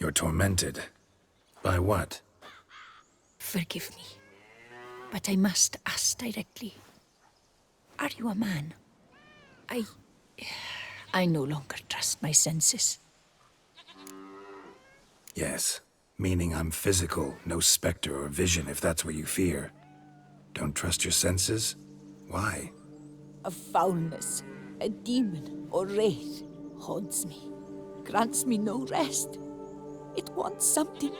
You're tormented. By what? Forgive me, but I must ask directly. Are you a man? I no longer trust my senses. Yes, meaning I'm physical, no specter or vision if that's what you fear. Don't trust your senses? Why? A foulness, a demon or wraith haunts me, grants me no rest. It wants something.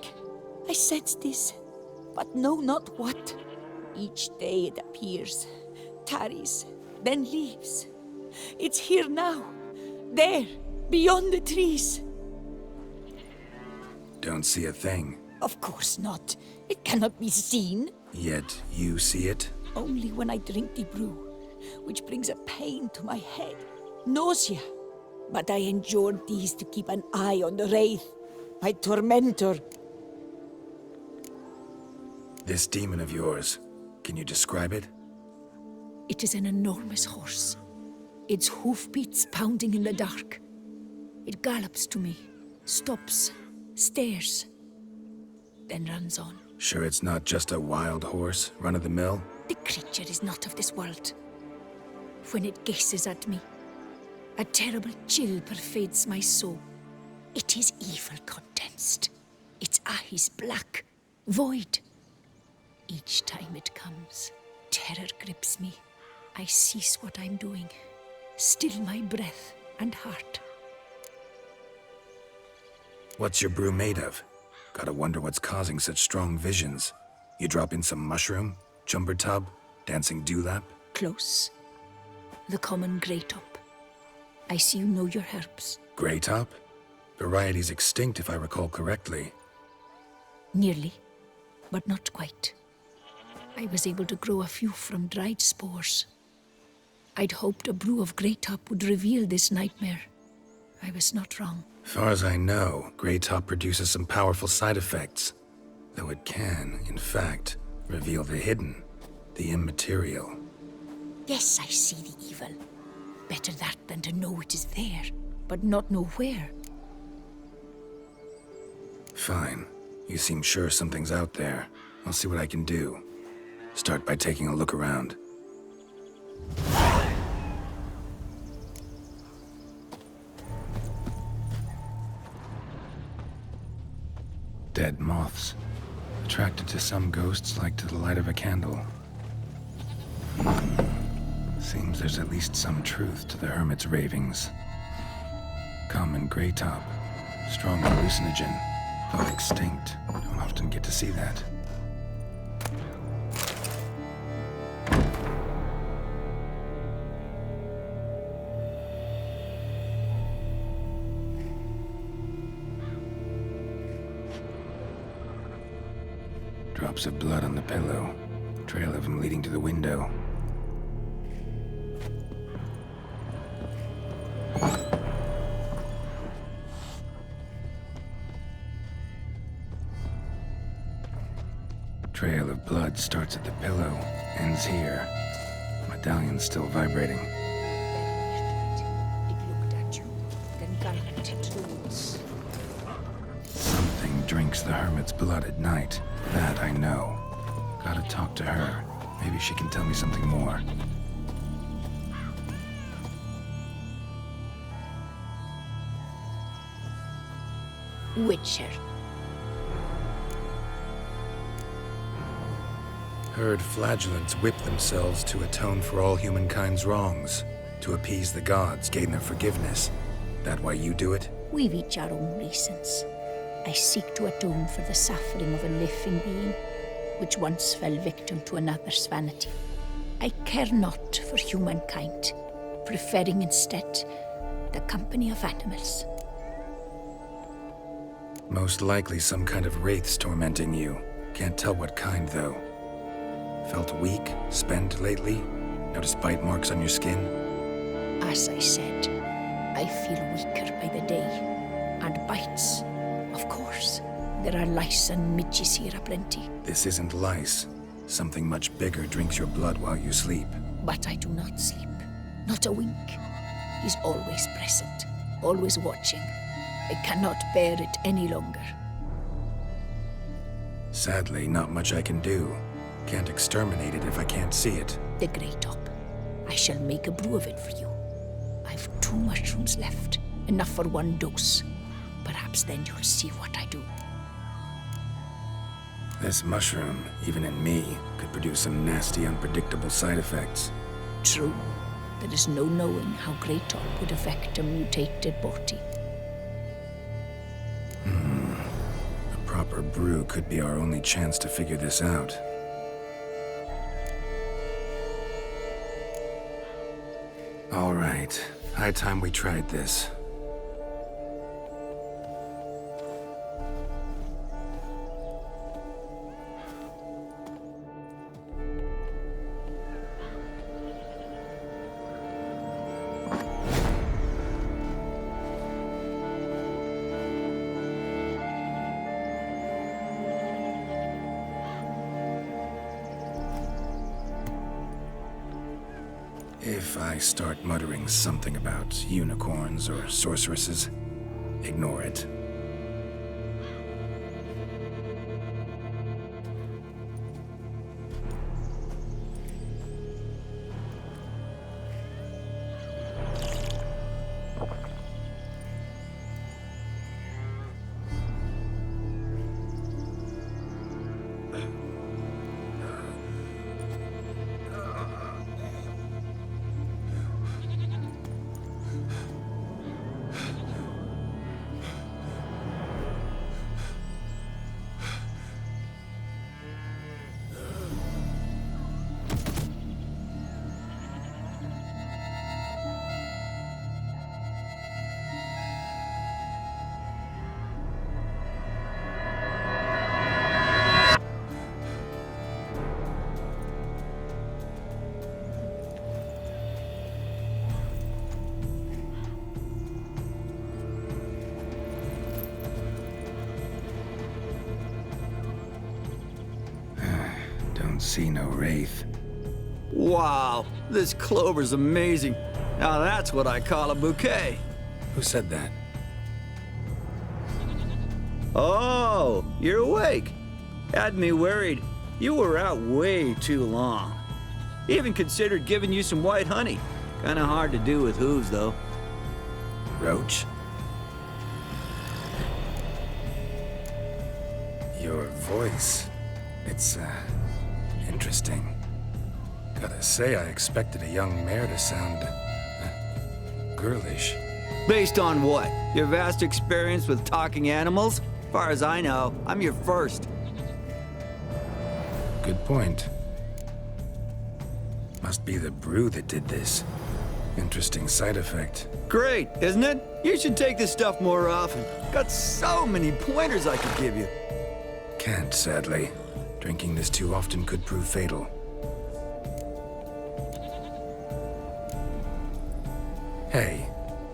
I sense this, but know not what. Each day it appears, tarries, then leaves. It's here now, there, beyond the trees. Don't see a thing. Of course not. It cannot be seen. Yet you see it? Only when I drink the brew, which brings a pain to my head, nausea. But I endured these to keep an eye on the wraith, my tormentor. This demon of yours, can you describe it? It is an enormous horse, its hoofbeats pounding in the dark. It gallops to me, stops, stares, then runs on. Sure it's not just a wild horse, run-of-the-mill? The creature is not of this world. When it gazes at me, a terrible chill pervades my soul. It is evil condensed, its eyes black, void. Each time it comes, terror grips me. I cease what I'm doing, still my breath and heart. What's your brew made of? Gotta wonder what's causing such strong visions. You drop in some mushroom, jumper tub, dancing dewlap? Close. The common grey top. I see you know your herbs. Grey top? Variety's extinct if I recall correctly. Nearly, but not quite. I was able to grow a few from dried spores. I'd hoped a brew of grey top would reveal this nightmare. I was not wrong. Far as I know, grey top produces some powerful side effects. Though it can, in fact, reveal the hidden, the immaterial. Yes, I see the evil. Better that than to know it is there, but not know where. Fine. You seem sure something's out there. I'll see what I can do. Start by taking a look around. Dead moths. Attracted to some ghosts like to the light of a candle. Seems there's at least some truth to the hermit's ravings. Common grey top. Strong hallucinogen. Thought extinct. Don't often get to see that. Drops of blood on the pillow. Trail of him leading to the window. Trail of blood starts at the pillow, ends here. Medallion's still vibrating. It looked at you, then galloped into the woods. Something drinks the hermit's blood at night. That I know. Gotta talk to her. Maybe she can tell me something more. Witcher. Heard flagellants whip themselves to atone for all humankind's wrongs. To appease the gods, gain their forgiveness. That why you do it? We've each our own reasons. I seek to atone for the suffering of a living being, which once fell victim to another's vanity. I care not for humankind, preferring instead the company of animals. Most likely some kind of wraiths tormenting you. Can't tell what kind, though. Felt weak, spent lately? Notice bite marks on your skin? As I said, I feel weaker by the day. And bites, of course. There are lice and midges here aplenty. This isn't lice. Something much bigger drinks your blood while you sleep. But I do not sleep. Not a wink. He's always present, always watching. I cannot bear it any longer. Sadly, not much I can do. Can't exterminate it if I can't see it. The Grey Top. I shall make a brew of it for you. I've 2 mushrooms left, enough for 1 dose. Perhaps then you'll see what I do. This mushroom, even in me, could produce some nasty, unpredictable side effects. True. There is no knowing how Grey Top would affect a mutated body. A proper brew could be our only chance to figure this out. All right. High time we tried this. If I start muttering something about unicorns or sorceresses, ignore it. See no wraith. Wow, this clover's amazing. Now that's what I call a bouquet. Who said that? Oh, you're awake. Had me worried. You were out way too long. Even considered giving you some white honey. Kinda hard to do with hooves, though. Roach? Your voice. It's, interesting. Gotta say, I expected a young mare to sound... girlish. Based on what? Your vast experience with talking animals? As far as I know, I'm your first. Good point. Must be the brew that did this. Interesting side effect. Great, isn't it? You should take this stuff more often. Got so many pointers I could give you. Can't, sadly. Drinking this too often could prove fatal. Hey,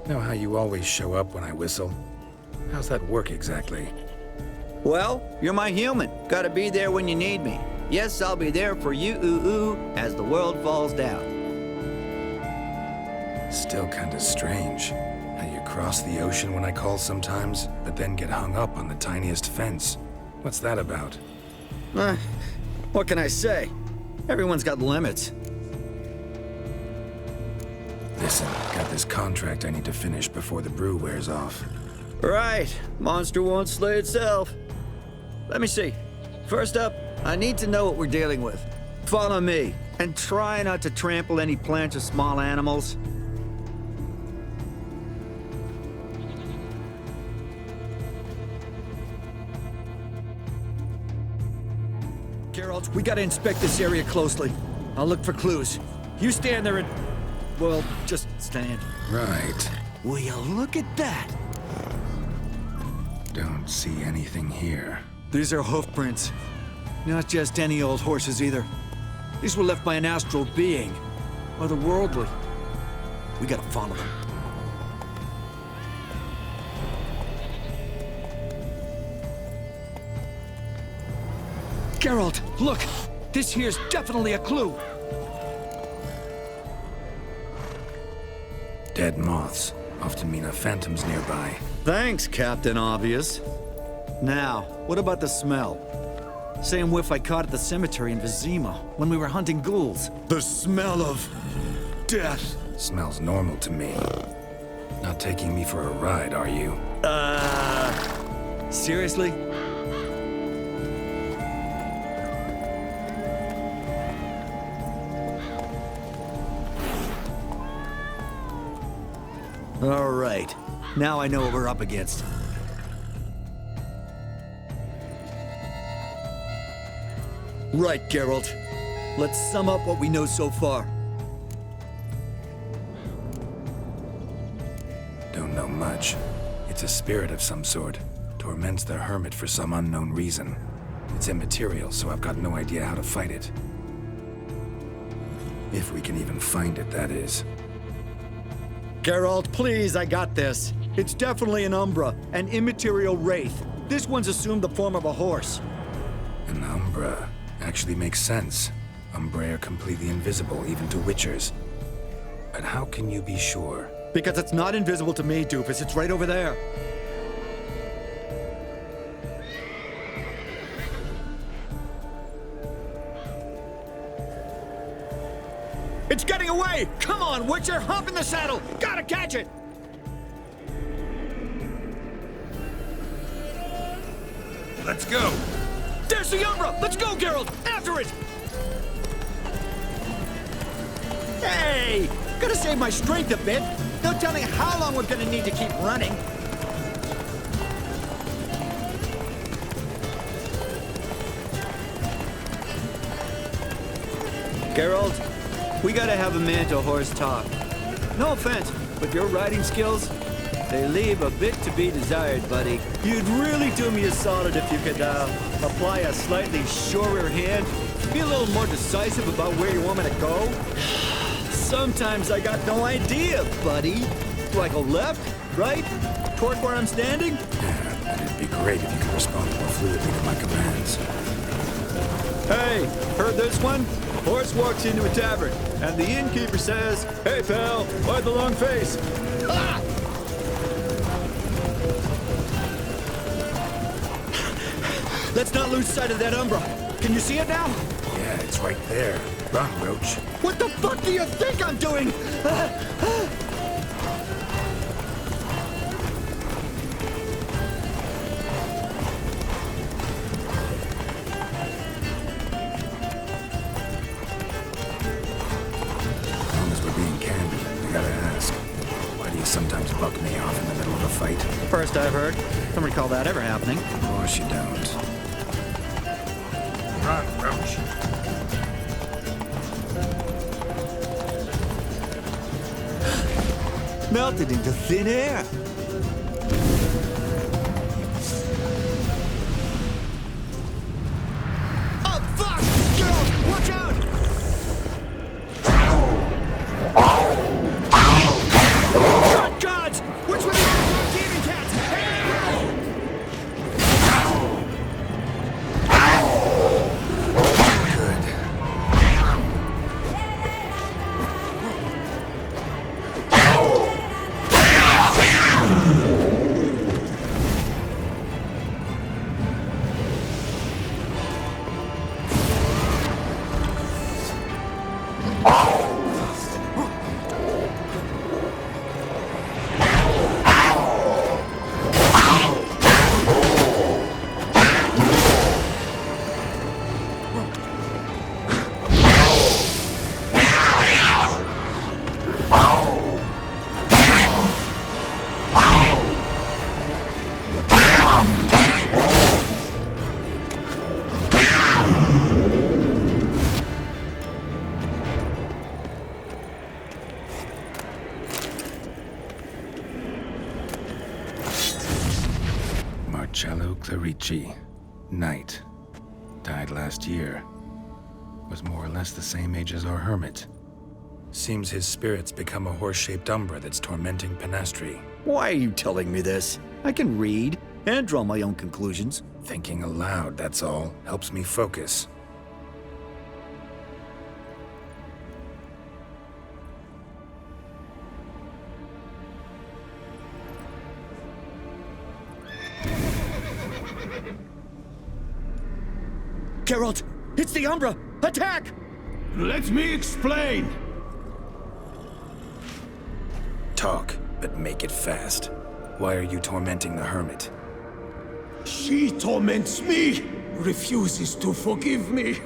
know how you always show up when I whistle? How's that work exactly? Well, you're my human. Gotta be there when you need me. Yes, I'll be there for you, as the world falls down. Still kinda strange. How you cross the ocean when I call sometimes, but then get hung up on the tiniest fence. What's that about? What can I say? Everyone's got limits. Listen, got this contract I need to finish before the brew wears off. Right. Monster won't slay itself. Let me see. First up, I need to know what we're dealing with. Follow me, and try not to trample any plants or small animals. Geralt, we gotta inspect this area closely. I'll look for clues. You stand there and... well, just stand. Right. Will you look at that? Don't see anything here. These are hoof prints. Not just any old horses either. These were left by an astral being. Otherworldly. We gotta follow them. Geralt, look! This here's definitely a clue! Dead moths. often mean a phantom's nearby. Thanks, Captain Obvious. Now, what about the smell? Same whiff I caught at the cemetery in Vizima when we were hunting ghouls. The smell of death. Smells normal to me. Not taking me for a ride, are you? Seriously? All right. Now I know what we're up against. Right, Geralt. Let's sum up what we know so far. Don't know much. It's a spirit of some sort. Torments the hermit for some unknown reason. It's immaterial, so I've got no idea how to fight it. If we can even find it, that is. Geralt, please, I got this. It's definitely an Umbra, an immaterial wraith. This one's assumed the form of a horse. An Umbra actually makes sense. Umbrae are completely invisible, even to Witchers. But how can you be sure? Because it's not invisible to me, Doofus. It's right over there. It's getting away! Come on, Witcher! Hop in the saddle! Gotta catch it! Let's go! There's the Umbra! Let's go, Geralt! After it! Hey! Gotta save my strength a bit. No telling how long we're gonna need to keep running. Geralt, we gotta have a man-to-horse talk. No offense, but your riding skills, they leave a bit to be desired, buddy. You'd really do me a solid if you could, apply a slightly surer hand. Be a little more decisive about where you want me to go. Sometimes I got no idea, buddy. Do I go left, right, toward where I'm standing? Yeah, and it'd be great if you could respond more fluidly to my commands. Hey, heard this one? Horse walks into a tavern, and the innkeeper says, "Hey, pal, why the long face?" Ah! Let's not lose sight of that Umbra. Can you see it now? Yeah, it's right there. Run, Roach. What the fuck do you think I'm doing? As long as we're being candid, I gotta ask. Why do you sometimes buck me off in the middle of a fight? First I've heard. Don't recall that ever happening. Of course you don't. Run, Roach. Melted into thin air. Oh, fuck! Girl, watch out! Good gods! Which way are the demon cats? Marcello Clerici, knight. Died last year. Was more or less the same age as our hermit. Seems his spirit's become a horse-shaped umbra that's tormenting Penastri. Why are you telling me this? I can read and draw my own conclusions. Thinking aloud, that's all. Helps me focus. Geralt! It's the Umbra! Attack! Let me explain! Talk, but make it fast. Why are you tormenting the Hermit? She torments me, refuses to forgive me.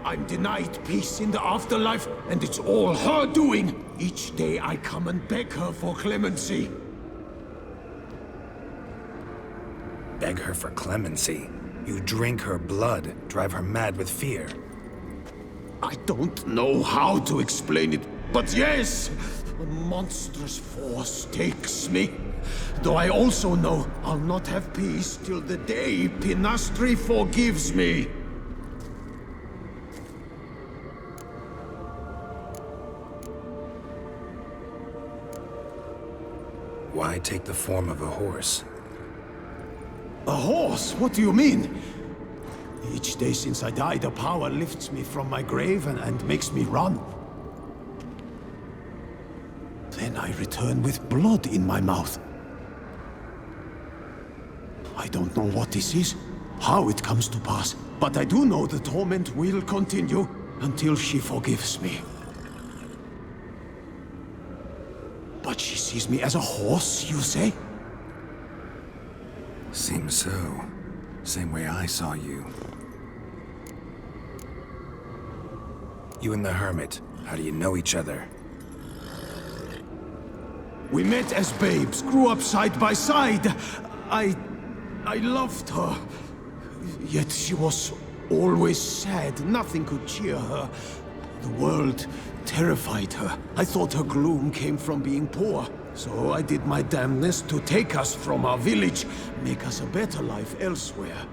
I'm denied peace in the afterlife, and it's all her doing. Each day I come and beg her for clemency. Beg her for clemency? You drink her blood, drive her mad with fear. I don't know how to explain it, but yes, a monstrous force takes me. Though I also know I'll not have peace till the day Pinastri forgives me. Why take the form of a horse? A horse? What do you mean? Each day since I died, a power lifts me from my grave and makes me run. Then I return with blood in my mouth. I don't know what this is, how it comes to pass, but I do know the torment will continue until she forgives me. But she sees me as a horse, you say? Seems so. Same way I saw you. You and the Hermit, how do you know each other? We met as babes, grew up side by side. I loved her. Yet she was always sad. Nothing could cheer her. The world terrified her. I thought her gloom came from being poor. So I did my damnedest to take us from our village, make us a better life elsewhere.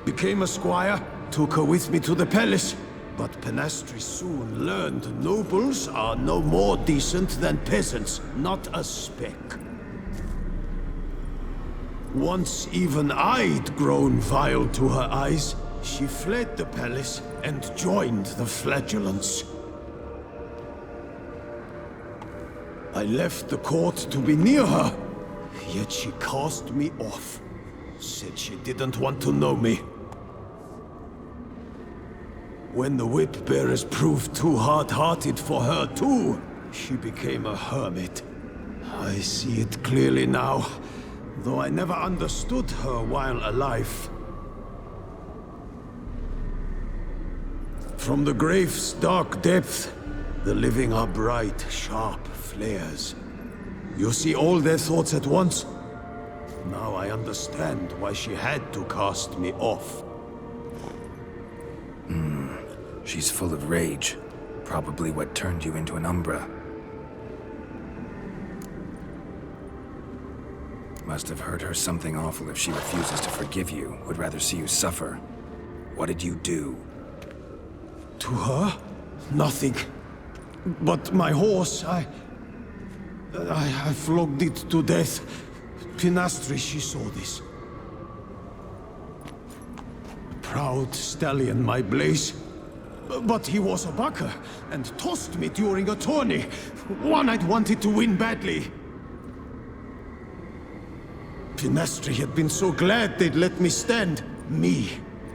Became a squire, took her with me to the palace. But Pinastri soon learned nobles are no more decent than peasants, not a speck. Once even I'd grown vile to her eyes, she fled the palace and joined the Flagellants. I left the court to be near her, yet she cast me off. Said she didn't want to know me. When the whip-bearers proved too hard-hearted for her too, she became a hermit. I see it clearly now, though I never understood her while alive. From the grave's dark depth, the living are bright, sharp flares. You see all their thoughts at once? Now I understand why she had to cast me off. She's full of rage. Probably what turned you into an Umbra. Must have hurt her something awful if she refuses to forgive you, would rather see you suffer. What did you do? To her? Nothing. But my horse, I flogged it to death. Pinastri, she saw this. Proud stallion, my Blaze. But he was a bucker, and tossed me during a tourney. One I'd wanted to win badly. Pinastri had been so glad they'd let me stand. Me,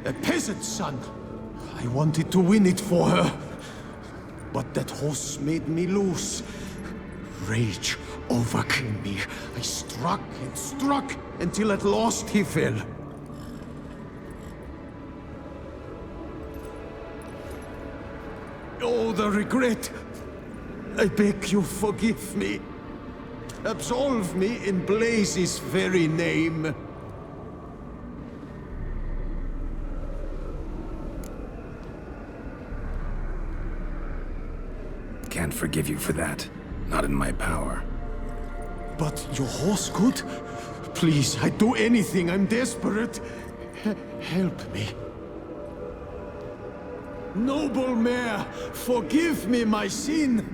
a peasant's son. I wanted to win it for her. But that horse made me loose. Rage overcame me. I struck and struck, until at last he fell. Oh, the regret. I beg you, forgive me. Absolve me in Blaze's very name. Can't forgive you for that. Not in my power. But your horse could? Please, I'd do anything. I'm desperate. Help me. Noble mare, forgive me my sin.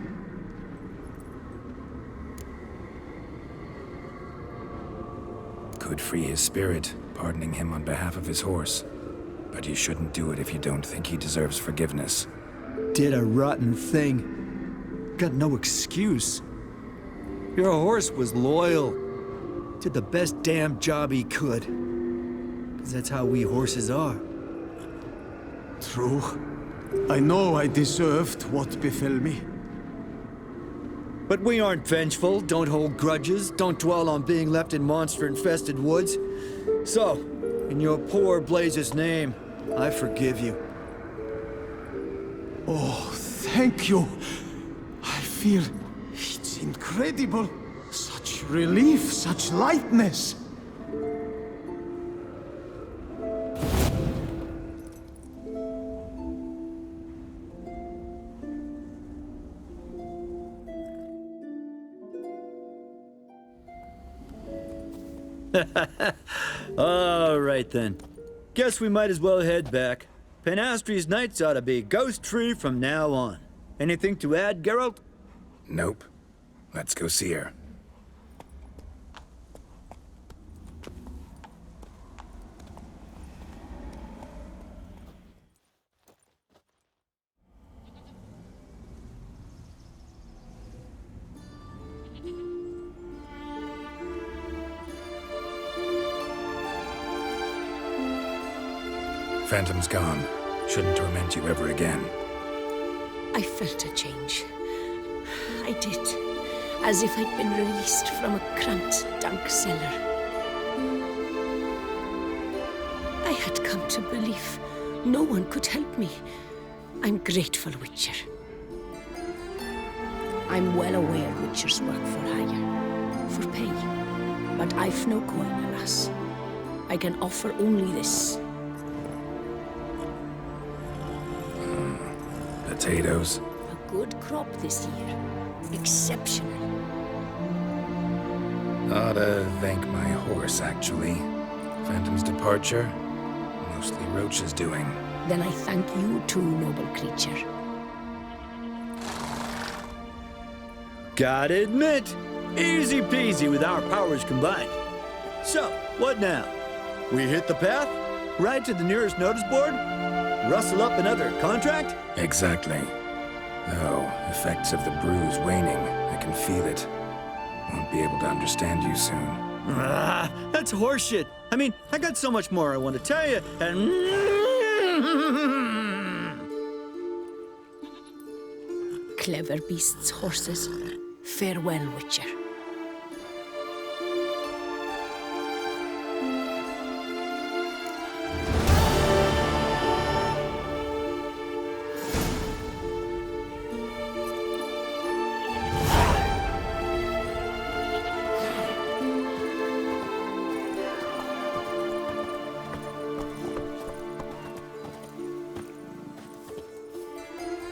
Could free his spirit, pardoning him on behalf of his horse. But you shouldn't do it if you don't think he deserves forgiveness. Did a rotten thing. Got no excuse. Your horse was loyal. Did the best damn job he could. That's how we horses are. True. I know I deserved what befell me. But we aren't vengeful, don't hold grudges, don't dwell on being left in monster-infested woods. So, in your poor Blaze's name, I forgive you. Oh, thank you. I feel it's incredible. Such relief, such lightness. All right then. Guess we might as well head back. Penastri's nights ought to be ghost-free from now on. Anything to add, Geralt? Nope. Let's go see her. Phantom's gone. Shouldn't torment you ever again. I felt a change. I did. As if I'd been released from a cramped, dank cellar. I had come to believe no one could help me. I'm grateful, Witcher. I'm well aware Witchers work for hire, for pay. But I've no coin, alas. I can offer only this. Potatoes. A good crop this year. Exceptional. Ought to thank my horse, actually. Phantom's departure, mostly Roach's doing. Then I thank you too, noble creature. Gotta admit, easy peasy with our powers combined. So, what now? We hit the path? Ride to the nearest notice board? Rustle up another contract? Exactly. Though, effects of the bruise waning, I can feel it. Won't be able to understand you soon. Ah, that's horseshit. I mean, I got so much more I want to tell you, and... Clever beasts, horses. Farewell, Witcher.